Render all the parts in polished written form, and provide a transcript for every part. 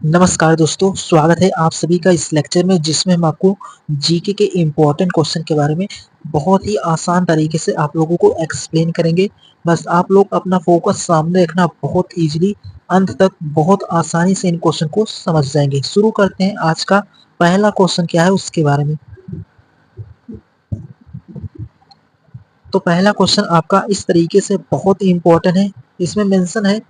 नमस्कार दोस्तों, स्वागत है आप सभी का इस लेक्चर में जिसमें हम आपको जीके के इम्पोर्टेंट क्वेश्चन के बारे में बहुत ही आसान तरीके से आप लोगों को एक्सप्लेन करेंगे। बस आप लोग अपना फोकस सामने रखना, बहुत इजीली अंत तक बहुत आसानी से इन क्वेश्चन को समझ जाएंगे। शुरू करते हैं। आज का पहला क्वेश्चन क्या है उसके बारे में। तो पहला क्वेश्चन आपका इस तरीके से बहुत ही इम्पोर्टेंट है। इसमें मेंशन है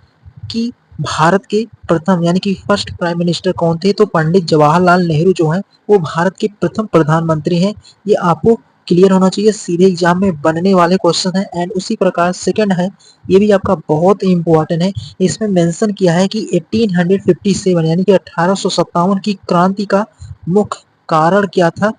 कि भारत के प्रथम यानी कि फर्स्ट प्राइम मिनिस्टर कौन थे। तो पंडित जवाहरलाल नेहरू जो है वो भारत के प्रथम प्रधानमंत्री हैं। ये आपको क्लियर होना चाहिए, सीधे एग्जाम में बनने वाले क्वेश्चन है। एंड उसी प्रकार सेकंड है, ये भी आपका बहुत इंपॉर्टेंट है। इसमें मेंशन किया है कि 1857 यानी कि 1857 की क्रांति का मुख्य कारण क्या था।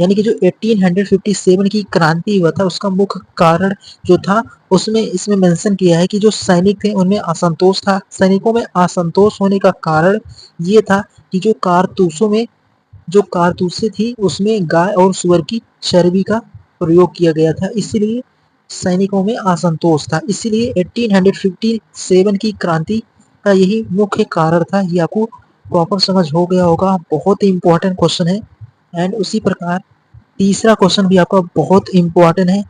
यानी कि जो 1857 की क्रांति हुआ था उसका मुख्य कारण जो था उसमें इसमें मेंशन किया है कि जो सैनिक थे उनमें असंतोष था। सैनिकों में असंतोष होने का कारण ये था कि जो कारतूसें थी उसमें गाय और सुअर की चर्बी का प्रयोग किया गया था, इसलिए सैनिकों में असंतोष था। इसीलिए 1857 की क्रांति का यही मुख्य कारण था। ये आपको प्रॉपर समझ हो गया होगा। बहुत ही इंपॉर्टेंट क्वेश्चन है। एंड उसी प्रकार तीसरा क्वेश्चन भी आपका बहुत इंपॉर्टेंट है।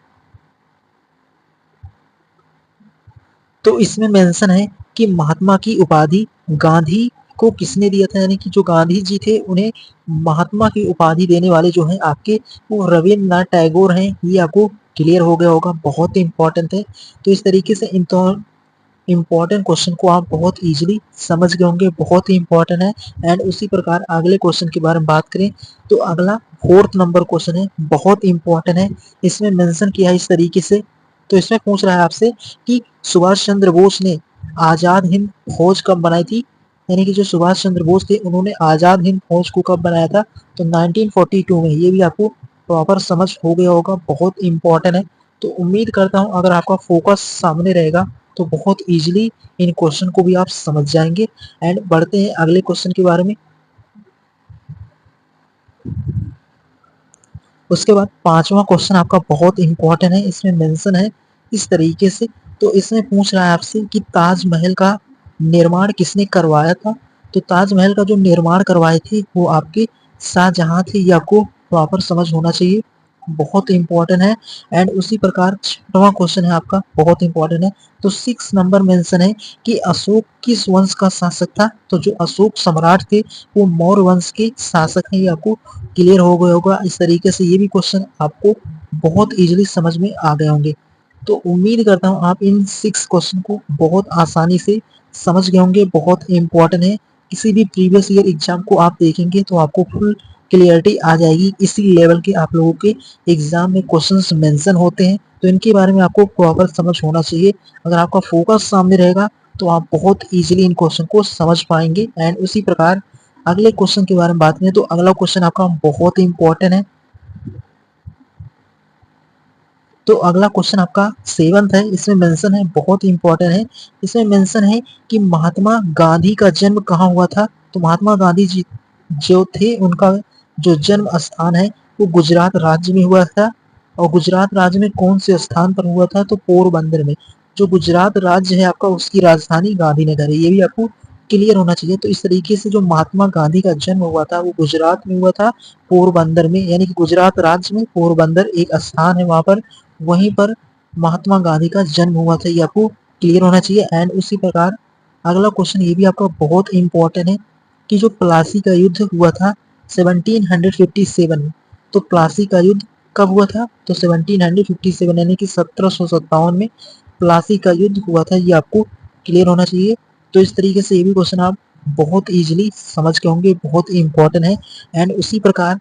तो इसमें मेंशन है कि महात्मा की उपाधि गांधी को किसने दिया था। यानी कि जो गांधी जी थे उन्हें महात्मा की उपाधि देने वाले जो हैं आपके वो रविन्द्रनाथ टैगोर हैं। ये आपको क्लियर हो गया होगा। बहुत इंपॉर्टेंट है। तो इस तरीके से इम्पोर्टेंट क्वेश्चन को आप बहुत इजीली समझ गए होंगे। बहुत ही इंपॉर्टेंट है। एंड उसी प्रकार अगले क्वेश्चन के बारे में बात करें तो अगला फोर्थ नंबर क्वेश्चन है, बहुत इंपॉर्टेंट है। इसमें मेंशन किया है इस तरीके से। तो इसमें पूछ रहा है आपसे कि सुभाष चंद्र बोस ने आजाद हिंद फौज कब बनाई थी। यानी कि जो सुभाष चंद्र बोस थे उन्होंने आजाद हिंद फौज को कब बनाया था। तो 1942 में। ये भी आपको प्रॉपर समझ हो गया होगा। बहुत इंपॉर्टेंट है। तो उम्मीद करता हूँ अगर आपका फोकस सामने रहेगा तो बहुत इजीली इन क्वेश्चन को भी आप समझ जाएंगे। एंड बढ़ते हैं अगले क्वेश्चन के बारे में। उसके बाद पांचवा क्वेश्चन आपका बहुत इंपॉर्टेंट है। इसमें मेंशन है इस तरीके से। तो इसमें पूछ रहा है आपसे कि ताजमहल का निर्माण किसने करवाया था। तो ताजमहल का जो निर्माण करवाए थे वो आपके शाहजहां थे। ये आपको प्रॉपर समझ होना चाहिए। बहुत इंपॉर्टेंट है। एंड उसी प्रकार छठवां क्वेश्चन है आपका बहुत इंपॉर्टेंट है। तो 6 नंबर मेंशन है कि अशोक किस वंश का शासक था। तो जो अशोक सम्राट थे वो मौर्य वंश के शासक हैं। ये आपको क्लियर हो गया होगा। इस तरीके से ये भी क्वेश्चन आपको बहुत इजीली समझ में आ गए होंगे। तो उम्मीद करता हूँ आप इन 6 क्वेश्चन को बहुत आसानी से समझ गए होंगे। बहुत इंपॉर्टेंट है। किसी भी प्रीवियस ईयर एग्जाम को आप देखेंगे तो आपको फुल क्लियरिटी आ जाएगी। इसी लेवल के आप लोगों के एग्जाम में क्वेश्चंस मेंशन होते हैं। तो इनके बारे में आपको प्रॉपर समझ होना चाहिए। अगर आपका फोकस सामने रहेगा तो आप बहुत इजीली इन क्वेश्चन को समझ पाएंगे। एंड उसी प्रकार अगले क्वेश्चन के बारे में बात करें तो अगला क्वेश्चन आपका बहुत ही इंपॉर्टेंट है। तो अगला क्वेश्चन आपका 7th है। इसमें मेंशन है, बहुत इंपॉर्टेंट है। इसमें मेंशन है कि महात्मा गांधी का जन्म कहाँ हुआ था। तो महात्मा गांधी जी जो थे उनका जो जन्म स्थान है वो गुजरात राज्य में हुआ था। और गुजरात राज्य में कौन से स्थान पर हुआ था। तो पोरबंदर में। जो गुजरात राज्य है आपका उसकी राजधानी गांधीनगर है। ये भी आपको क्लियर होना चाहिए। तो इस तरीके से जो महात्मा गांधी का जन्म हुआ था वो गुजरात में हुआ था, पोरबंदर में। यानी कि गुजरात राज्य में पोरबंदर एक स्थान है, वहां पर वहीं पर महात्मा गांधी का जन्म हुआ था। ये आपको क्लियर होना चाहिए। एंड उसी प्रकार अगला क्वेश्चन ये भी आपका बहुत इंपॉर्टेंट है कि जो प्लासी का युद्ध हुआ था 1757 में। तो प्लासी का युद्ध कब हुआ था। तो 1757 यानी कि 1757 में प्लासी का युद्ध हुआ था। ये आपको क्लियर होना चाहिए। तो इस तरीके से ये भी क्वेश्चन आप बहुत इजीली समझ के होंगे। बहुत इंपॉर्टेंट है। एंड उसी प्रकार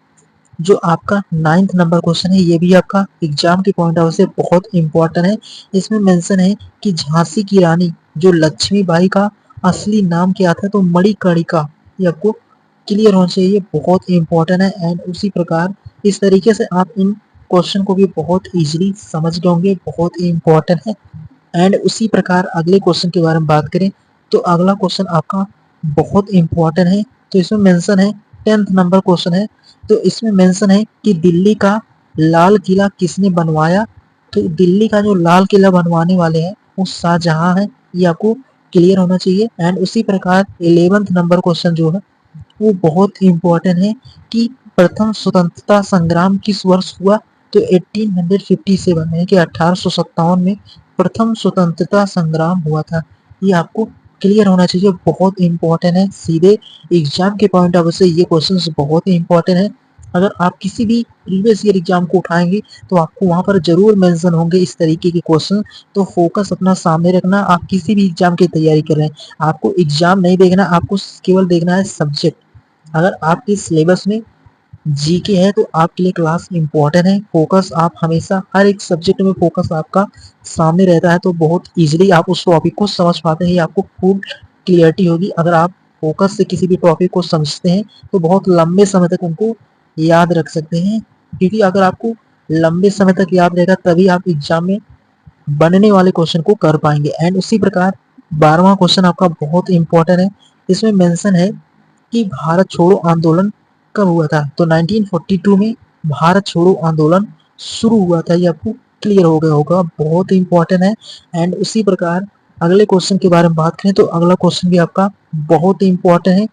जो आपका 9th नंबर क्वेश्चन है ये भी आपका एग्जाम के पॉइंट ऑफ से बहुत इंपॉर्टेंट है। इसमें मेंशन है कि झांसी की रानी जो लक्ष्मीबाई का असली नाम क्या था। तो मणिकर्णिका। ये आपको क्लियर होना चाहिए। बहुत इंपॉर्टेंट है। एंड उसी प्रकार इस तरीके से आप इन क्वेश्चन को भी बहुत इजीली समझ गए होंगे। बहुत ही इंपॉर्टेंट है। एंड उसी प्रकार अगले क्वेश्चन के बारे में बात करें तो अगला क्वेश्चन आपका बहुत इंपॉर्टेंट है। तो इसमें मेंशन है 10th नंबर क्वेश्चन है। तो इसमें मेंशन है कि दिल्ली का लाल किला किसने बनवाया। तो दिल्ली का जो लाल किला बनवाने वाले हैं वो शाहजहां है। ये आपको क्लियर होना चाहिए। एंड उसी प्रकार 11th नंबर क्वेश्चन जो है वो बहुत इंपॉर्टेंट है कि प्रथम स्वतंत्रता संग्राम किस वर्ष हुआ, तो 1857 यानी कि 1857 में प्रथम स्वतंत्रता संग्राम हुआ था। ये आपको क्लियर होना चाहिए, बहुत इंपॉर्टेंट है। सीधे एग्जाम के पॉइंट ऑफ व्यू से ये क्वेश्चंस बहुत ही इंपॉर्टेंट है। अगर आप किसी भी प्रीवियस ईयर एग्जाम को उठाएंगे तो आपको वहां पर जरूर मेंशन होंगे इस तरीके के क्वेश्चन। तो फोकस अपना सामने रखना, आप किसी भी एग्जाम की तैयारी कर रहे हैं, आपको एग्जाम नहीं देखना, आपको केवल देखना है सब्जेक्ट। अगर आपके सिलेबस में जीके है तो आपके लिए क्लास इंपॉर्टेंट है। फोकस आप हमेशा हर एक सब्जेक्ट में फोकस आपका सामने रहता है तो बहुत इजीली आप उस टॉपिक को समझ पाते हैं, आपको फुल क्लियरिटी होगी। अगर आप फोकस से किसी भी टॉपिक को समझते हैं तो बहुत लंबे समय तक उनको याद रख सकते हैं, क्योंकि अगर आपको लंबे समय तक याद रहेगा तभी आप एग्जाम में बनने वाले क्वेश्चन को कर पाएंगे। एंड उसी प्रकार 12वां क्वेश्चन आपका बहुत इंपॉर्टेंट है। इसमें मेंशन है कि भारत छोड़ो आंदोलन कब हुआ था, तो 1942 में भारत छोड़ो आंदोलन शुरू हुआ था। ये आपको क्लियर हो गया होगा, बहुत इंपॉर्टेंट है। एंड उसी प्रकार अगले क्वेश्चन के बारे में बात करें तो अगला क्वेश्चन भी आपका बहुत इंपॉर्टेंट है।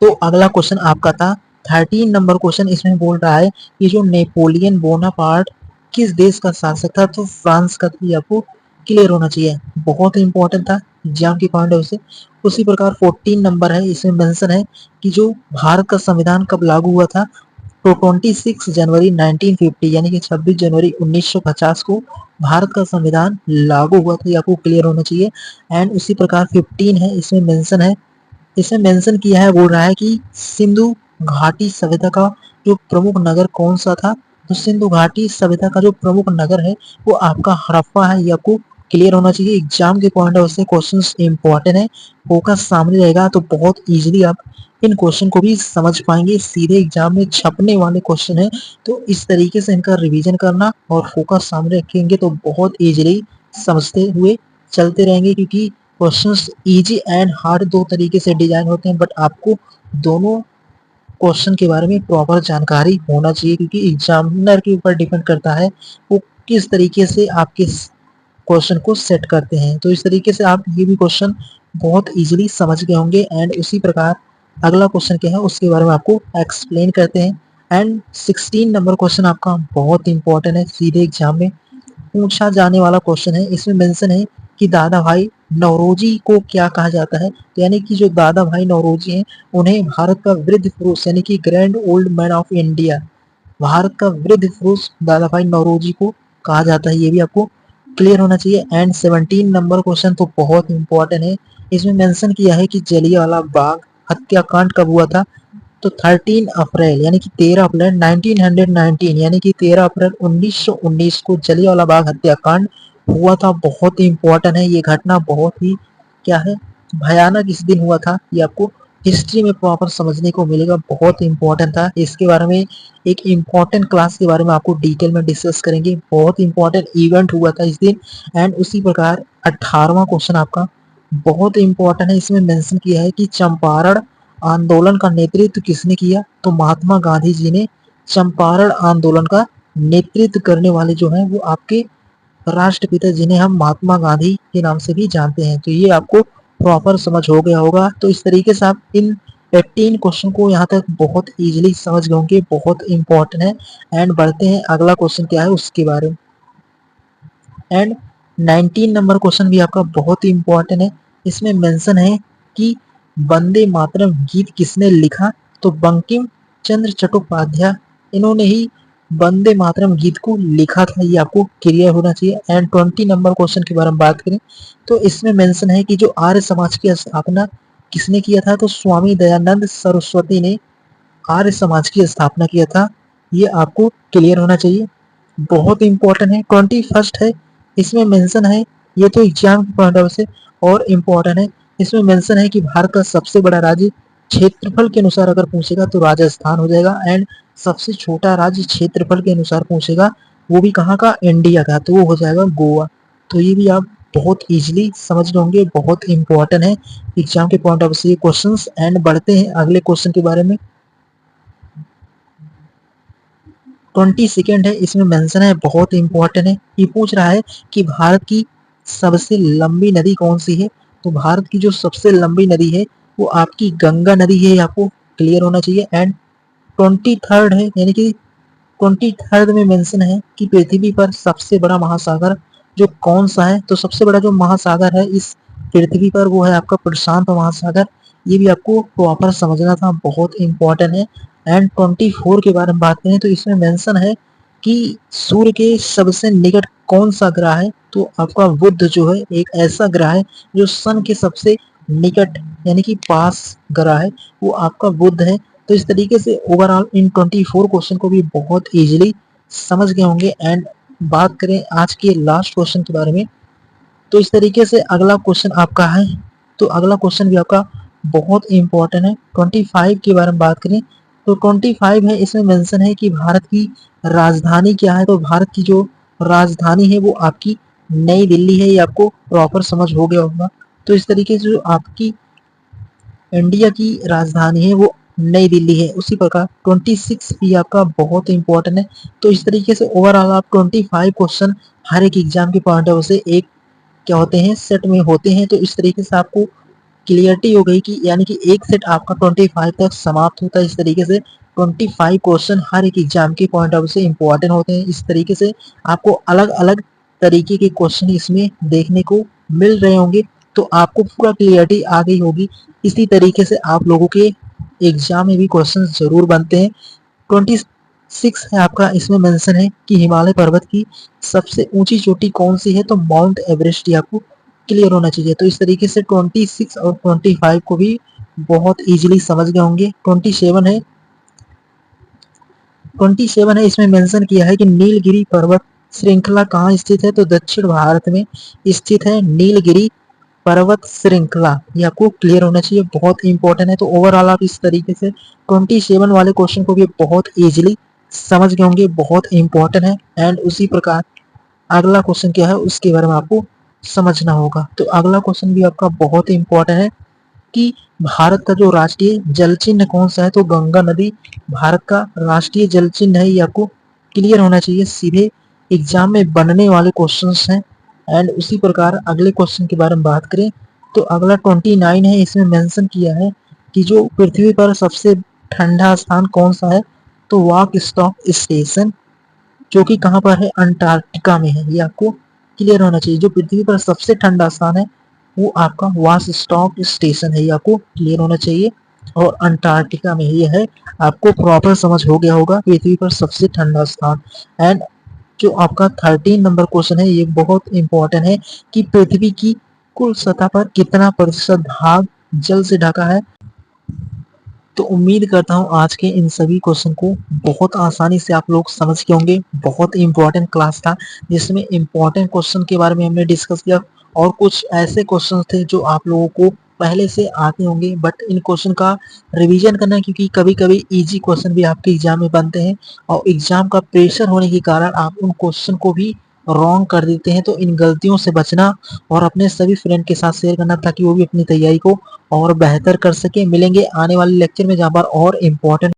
तो अगला क्वेश्चन आपका था 13 नंबर क्वेश्चन। इसमें बोल रहा है कि जो नेपोलियन बोनापार्ट किस देश का शासक था, तो फ्रांस का था। आपको क्लियर होना चाहिए, बहुत इंपॉर्टेंट था एग्जाम के पॉइंट ऑफ से। उसी प्रकार 14 नंबर है, इसमें मेंशन है कि जो भारत का संविधान कब लागू हुआ था, तो 26 जनवरी 1950 यानी कि 26 जनवरी 1950 को भारत का संविधान लागू हुआ था। ये आपको क्लियर होना चाहिए। एंड उसी प्रकार 15 है, इसमें मेंशन है, इसमें मेंशन किया है, बोल रहा है कि सिंधु घाटी सभ्यता का जो प्रमुख नगर कौन सा था, तो सिंधु घाटी सभ्यता का जो प्रमुख नगर है वो आपका हड़प्पा है। ये आपको क्लियर होना चाहिए, एग्जाम के पॉइंट ऑफ से क्वेश्चंस इंपॉर्टेंट है, फोकस सामने रहेगा तो बहुत इजीली आप इन क्वेश्चन को भी समझ पाएंगे। सीधे एग्जाम में छपने वाले क्वेश्चन है, तो इस तरीके से इनका रिवीजन करना और फोकस सामने रखेंगे तो बहुत इजीली समझते हुए चलते रहेंगे, क्योंकि क्वेश्चंस इजी एंड हार्ड दो तरीके से डिजाइन होते हैं, बट आपको दोनों क्वेश्चन के बारे में प्रॉपर जानकारी होना चाहिए, क्योंकि एग्जामिनर के ऊपर डिपेंड करता है वो किस तरीके से आपके क्वेश्चन को सेट करते हैं। तो इस तरीके से आप ये भी क्वेश्चन बहुत इजीली समझ गए होंगे। एंड उसी प्रकार अगला क्वेश्चन क्या है उसके बारे में आपको एक्सप्लेन करते हैं। एंड 16 नंबर क्वेश्चन आपका बहुत इंपॉर्टेंट है, सीधे एग्जाम में पूछा जाने वाला क्वेश्चन है। इसमें मेंशन है कि दादा भाई नौरोजी को क्या कहा जाता है, यानी कि जो दादा भाई नौरोजी हैं उन्हें भारत का वृद्ध पुरुष यानी कि grand old man of India, Bharat का वृद्ध पुरुष दादा भाई नौरोजी को कहा जाता है। ये भी आपको क्लियर होना चाहिए। एंड 17 नंबर क्वेश्चन तो बहुत इंपॉर्टेंट है, इसमें मेंशन किया है कि जलियांवाला बाग हत्याकांड कब हुआ था, तो 13 अप्रैल यानी कि 13 अप्रैल 1919 यानी कि 13 अप्रैल 1919 को जलियांवाला बाग हत्याकांड हुआ था। बहुत ही इंपॉर्टेंट है ये घटना, बहुत ही क्या है भयानक इस दिन हुआ था। ये आपको हिस्ट्री में प्रॉपर समझने को मिलेगा, बहुत इंपॉर्टेंट था। इसके बारे में एक इम्पॉर्टेंट क्लास के बारे में आपको डिटेल में डिस्कस करेंगे, बहुत इंपॉर्टेंट इवेंट हुआ था इस दिन। एंड उसी प्रकार 18वां क्वेश्चन आपका बहुत इंपॉर्टेंट है, इसमें मेंशन किया है कि चंपारण आंदोलन का नेतृत्व किसने किया, तो महात्मा गांधी जी ने चंपारण आंदोलन का नेतृत्व करने वाले जो हैं वो आपके राष्ट्रपिता जिन्हें हम महात्मा गांधी के नाम से भी जानते हैं। तो ये आपको प्रॉपर समझ हो गया होगा। तो इस तरीके से आप इन 18 क्वेश्चन को यहाँ तक बहुत इजीली समझ गए होंगे, बहुत इंपॉर्टेंट है। एंड बढ़ते हैं अगला क्वेश्चन क्या है उसके बारे में। एंड 19 नंबर क्वेश्चन भी आपका बहुत ही इंपॉर्टेंट है, इसमें मेंशन है कि वंदे मातरम गीत किसने लिखा, तो बंकिम चंद्र चट्टोपाध्याय इन्होंने ही वंदे मातरम गीत को लिखा था। ये आपको क्लियर होना चाहिए। एंड 20 नंबर क्वेश्चन के बारे में बात करें तो इसमें मेंशन है कि जो आर्य समाज की स्थापना किसने किया था, तो स्वामी दयानंद सरस्वती ने आर्य समाज की स्थापना किया था। ये आपको क्लियर होना चाहिए, बहुत इंपॉर्टेंट है। 21 है, इसमें मेंशन है, ये तो एग्जाम के पॉइंट ऑफ से और इम्पोर्टेंट है। इसमें मेंशन है कि भारत का सबसे बड़ा राज्य क्षेत्रफल के अनुसार अगर पूछेगा तो राजस्थान हो जाएगा। एंड सबसे छोटा राज्य क्षेत्रफल के अनुसार पूछेगा वो भी कहाँ का, इंडिया का, तो वो हो जाएगा गोवा। तो ये भी आप बहुत इजीली समझ लोगे, बहुत इंपॉर्टेंट है एग्जाम के पॉइंट ऑफ से ये क्वेश्चंस। एंड बढ़ते हैं अगले क्वेश्चन के बारे में। 22 है, इसमें मेंशन है, बहुत इंपॉर्टेंट है। ये पूछ रहा है कि भारत की सबसे लंबी नदी कौन सी है। तो भारत की जो सबसे लंबी नदी है वो आपकी गंगा नदी है, आपको क्लियर होना चाहिए। एंड 23 है, यानी कि 23 में मेंशन है कि पृथ्वी पर सबसे बड़ा महासागर जो कौन सा है। तो सबसे बड़ा जो महासागर है इस पृथ्वी पर वो है आपका प्रशांत महासागर। ये भी आपको प्रॉपर समझना था, बहुत इंपॉर्टेंट है। एंड 24 के बारे में बात करें तो इसमें मेंशन है कि सूर्य के सबसे निकट कौन सा ग्रह है। तो आपका बुध जो है एक ऐसा ग्रह है जो सन के सबसे निकट यानी कि पास ग्रह है, वो आपका बुध है। तो इस तरीके से ओवरऑल इन 24 क्वेश्चन को भी बहुत इजीली समझ गए होंगे। एंड बात करें आज के लास्ट क्वेश्चन के बारे में, तो इस तरीके से अगला क्वेश्चन आपका है। तो अगला क्वेश्चन भी आपका बहुत इंपॉर्टेंट है। 25 के बारे में बात करें तो 25 है, इसमें मेंशन है कि भारत की राजधानी क्या है। तो भारत की जो राजधानी है वो आपकी नई दिल्ली है, ये आपको प्रॉपर समझ हो गया होगा। तो इस तरीके से जो आपकी इंडिया की राजधानी है वो नई दिल्ली है। उसी प्रकार 26 भी आपका बहुत इंपॉर्टेंट है। तो इस तरीके से ओवरऑल आप 25 क्वेश्चन हर एक एग्जाम के पॉइंट ऑफ से एक क्या होते हैं सेट में होते हैं। तो इस तरीके से आपको क्लियरिटी हो गई कि यानी कि एक सेट आपका 25 तक समाप्त होता है। इस तरीके से 25 क्वेश्चन हर एक एग्जाम के पॉइंट ऑफ से इंपॉर्टेंट होते हैं। इस तरीके से आपको अलग अलग तरीके के क्वेश्चन इसमें देखने को मिल रहे होंगे, तो आपको पूरा क्लियरिटी आ गई होगी। इसी तरीके से आप लोगों के एग्जाम में भी क्वेश्चन जरूर बनते हैं। 26 है आपका, इसमें मेंशन है कि हिमालय पर्वत की सबसे ऊंची चोटी कौन सी है। तो माउंट एवरेस्ट ही आपको क्लियर होना चाहिए। तो इस तरीके से 26 और 25 को भी बहुत इजीली समझ गए होंगे। 27 है, इसमें मेंशन किया है कि नीलगिरी पर्वत श्रृंखला कहाँ स्थित है। तो दक्षिण भारत में स्थित है नीलगिरी पर्वत श्रृंखला, ये आपको क्लियर होना चाहिए, बहुत इंपॉर्टेंट है। तो ओवरऑल आप इस तरीके से 27 वाले क्वेश्चन को भी बहुत इजीली समझ गए होंगे, बहुत इंपॉर्टेंट है। एंड उसी प्रकार अगला क्वेश्चन क्या है उसके बारे में आपको समझना होगा। तो अगला क्वेश्चन भी आपका बहुत इंपॉर्टेंट है कि भारत का जो राष्ट्रीय जल चिन्ह कौन सा है। तो गंगा नदी भारत का राष्ट्रीय जल चिन्ह है, ये आपको क्लियर होना चाहिए। सीधे एग्जाम में बनने वाले क्वेश्चंस हैं। एंड उसी प्रकार अगले क्वेश्चन के बारे में बात करें तो अगला 29 है, इसमें मेंशन किया है कि जो पृथ्वी पर सबसे ठंडा स्थान कौन सा है। तो वाक स्टॉक स्टेशन जो कि कहाँ पर है, अंटार्कटिका में है, ये आपको क्लियर होना चाहिए। जो पृथ्वी पर सबसे ठंडा स्थान है वो आपका वास्टॉक स्टेशन है, ये आपको क्लियर होना चाहिए। और अंटार्कटिका में ये है, आपको प्रॉपर समझ हो गया होगा पृथ्वी पर सबसे ठंडा स्थान। एंड जो आपका 13 नंबर क्वेश्चन है ये बहुत इंपॉर्टेंट है कि पृथ्वी की कुल सतह पर कितना प्रतिशत भाग जल से ढका है। तो उम्मीद करता हूँ आज के इन सभी क्वेश्चन को बहुत आसानी से आप लोग समझ के होंगे। बहुत इंपॉर्टेंट क्लास था जिसमें इंपॉर्टेंट क्वेश्चन के बारे में हमने डिस्कस किया और कुछ ऐसे क्वेश्चन थे जो आप लोगों को पहले से आते होंगे, बट इन क्वेश्चन का रिवीजन करना है क्योंकि कभी कभी इजी क्वेश्चन भी आपके एग्जाम में बनते हैं और एग्जाम का प्रेशर होने के कारण आप उन क्वेश्चन को भी रॉन्ग कर देते हैं। तो इन गलतियों से बचना और अपने सभी फ्रेंड के साथ शेयर करना ताकि वो भी अपनी तैयारी को और बेहतर कर सके। मिलेंगे आने वाले लेक्चर में जहाँ पर और इम्पोर्टेंट